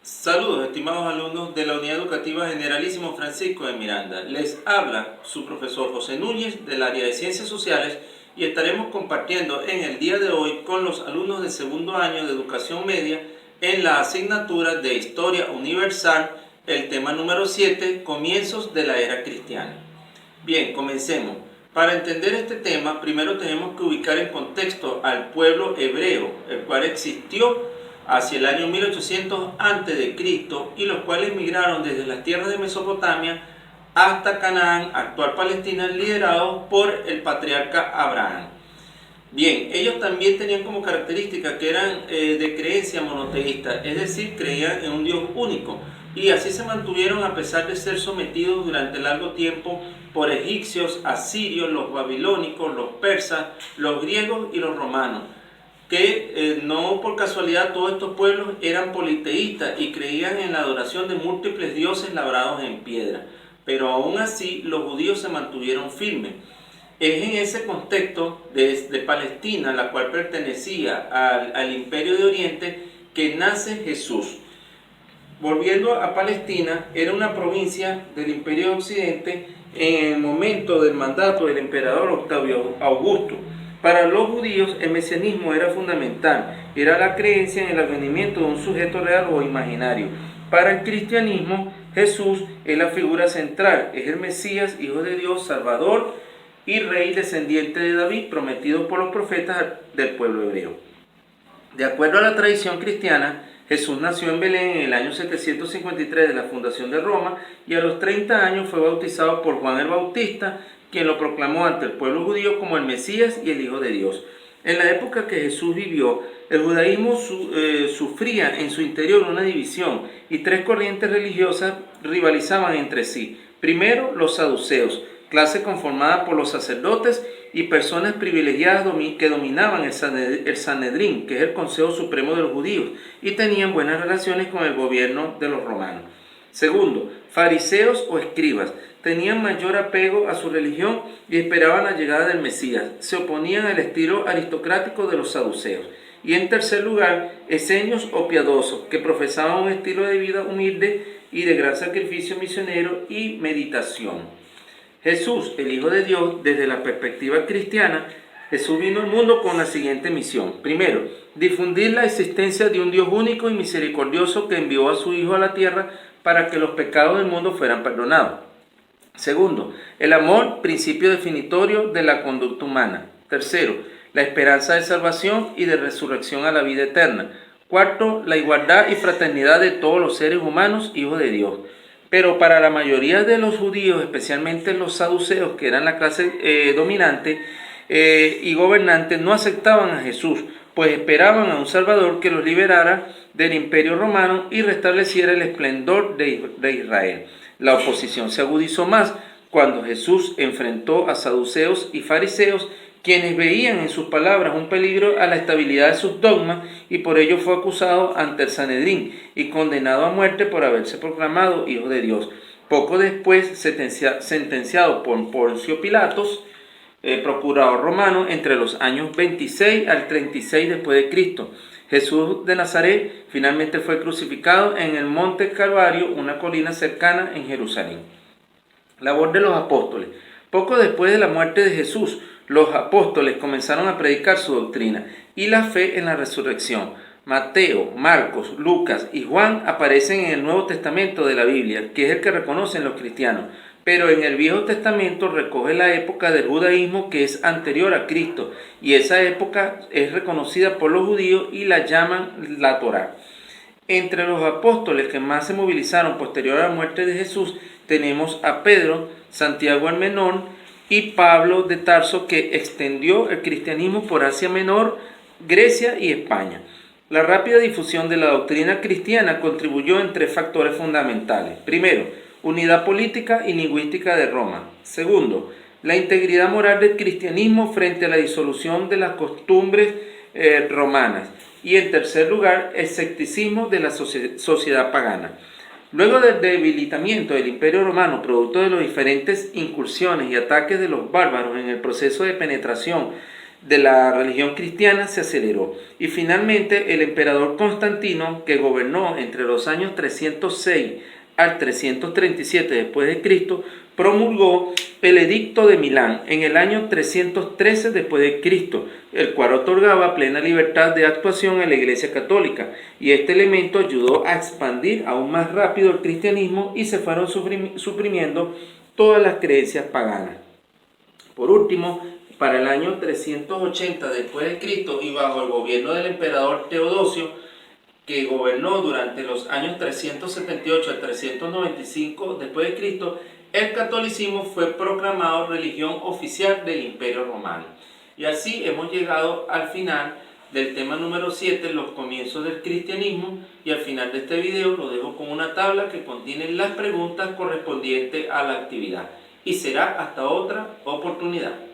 Saludos, estimados alumnos de la Unidad Educativa Generalísimo Francisco de Miranda. Les habla su profesor José Núñez del área de Ciencias Sociales y estaremos compartiendo en el día de hoy con los alumnos de segundo año de Educación Media en la asignatura de Historia Universal el tema número 7, Comienzos de la Era Cristiana. Bien, comencemos. Para entender este tema, primero tenemos que ubicar en contexto al pueblo hebreo, el cual existió hacia el año 1800 a.C. y los cuales migraron desde las tierras de Mesopotamia hasta Canaán, actual Palestina, liderados por el patriarca Abraham. Bien, ellos también tenían como característica que eran de creencia monoteísta, es decir, creían en un Dios único, y así se mantuvieron a pesar de ser sometidos durante largo tiempo por egipcios, asirios, los babilónicos, los persas, los griegos y los romanos, que no por casualidad todos estos pueblos eran politeístas y creían en la adoración de múltiples dioses labrados en piedra, pero aún así los judíos se mantuvieron firmes. Es en ese contexto de Palestina, la cual pertenecía al Imperio de Oriente, que nace Jesús. Volviendo a Palestina, era una provincia del Imperio de Occidente en el momento del mandato del emperador Octavio Augusto. Para los judíos el mesianismo era fundamental, era la creencia en el advenimiento de un sujeto real o imaginario. Para el cristianismo, Jesús es la figura central, es el Mesías, Hijo de Dios, Salvador y Rey descendiente de David, prometido por los profetas del pueblo hebreo. De acuerdo a la tradición cristiana, Jesús nació en Belén en el año 753 de la fundación de Roma y a los 30 años fue bautizado por Juan el Bautista, quien lo proclamó ante el pueblo judío como el Mesías y el Hijo de Dios. En la época que Jesús vivió, el judaísmo sufría en su interior una división y tres corrientes religiosas rivalizaban entre sí. Primero, los saduceos, clase conformada por los sacerdotes y personas privilegiadas que dominaban el Sanedrín, que es el Consejo Supremo de los Judíos, y tenían buenas relaciones con el gobierno de los romanos. Segundo, fariseos o escribas, tenían mayor apego a su religión y esperaban la llegada del Mesías, se oponían al estilo aristocrático de los saduceos. Y en tercer lugar, esenios o piadosos, que profesaban un estilo de vida humilde y de gran sacrificio misionero y meditación. Jesús, el Hijo de Dios, desde la perspectiva cristiana, Jesús vino al mundo con la siguiente misión. Primero, difundir la existencia de un Dios único y misericordioso que envió a su Hijo a la tierra para que los pecados del mundo fueran perdonados. Segundo, el amor, principio definitorio de la conducta humana. Tercero, la esperanza de salvación y de resurrección a la vida eterna. Cuarto, la igualdad y fraternidad de todos los seres humanos, hijos de Dios. Pero para la mayoría de los judíos, especialmente los saduceos, que eran la clase dominante y gobernante, no aceptaban a Jesús, pues esperaban a un Salvador que los liberara del Imperio Romano y restableciera el esplendor de Israel. La oposición se agudizó más cuando Jesús enfrentó a saduceos y fariseos, quienes veían en sus palabras un peligro a la estabilidad de sus dogmas, y por ello fue acusado ante el Sanedrín y condenado a muerte por haberse proclamado Hijo de Dios. Poco después, sentenciado por Poncio Pilatos, procurador romano, entre los años 26 al 36 después de Cristo. Jesús de Nazaret finalmente fue crucificado en el Monte Calvario, una colina cercana en Jerusalén. Labor de los apóstoles. Poco después de la muerte de Jesús, los apóstoles comenzaron a predicar su doctrina y la fe en la resurrección. Mateo, Marcos, Lucas y Juan aparecen en el Nuevo Testamento de la Biblia, que es el que reconocen los cristianos, pero en el Viejo Testamento recoge la época del judaísmo que es anterior a Cristo, y esa época es reconocida por los judíos y la llaman la Torá. Entre los apóstoles que más se movilizaron posterior a la muerte de Jesús tenemos a Pedro, Santiago el Menor y Pablo de Tarso, que extendió el cristianismo por Asia Menor, Grecia y España. La rápida difusión de la doctrina cristiana contribuyó en tres factores fundamentales. Primero, unidad política y lingüística de Roma. Segundo, la integridad moral del cristianismo frente a la disolución de las costumbres romanas. Y en tercer lugar, escepticismo de la sociedad pagana. Luego del debilitamiento del Imperio Romano, producto de las diferentes incursiones y ataques de los bárbaros en el proceso de penetración de la religión cristiana se aceleró. Y finalmente el emperador Constantino, que gobernó entre los años 306 al 337 después de Cristo, promulgó el Edicto de Milán en el año 313 después de Cristo, el cual otorgaba plena libertad de actuación a la Iglesia Católica, y este elemento ayudó a expandir aún más rápido el cristianismo y se fueron suprimiendo todas las creencias paganas. Por último, para el año 380 después de Cristo y bajo el gobierno del emperador Teodosio, que gobernó durante los años 378 al 395 después de Cristo, el catolicismo fue proclamado religión oficial del Imperio Romano. Y así hemos llegado al final del tema número 7, los comienzos del cristianismo, y al final de este video lo dejo con una tabla que contiene las preguntas correspondientes a la actividad. Y será hasta otra oportunidad.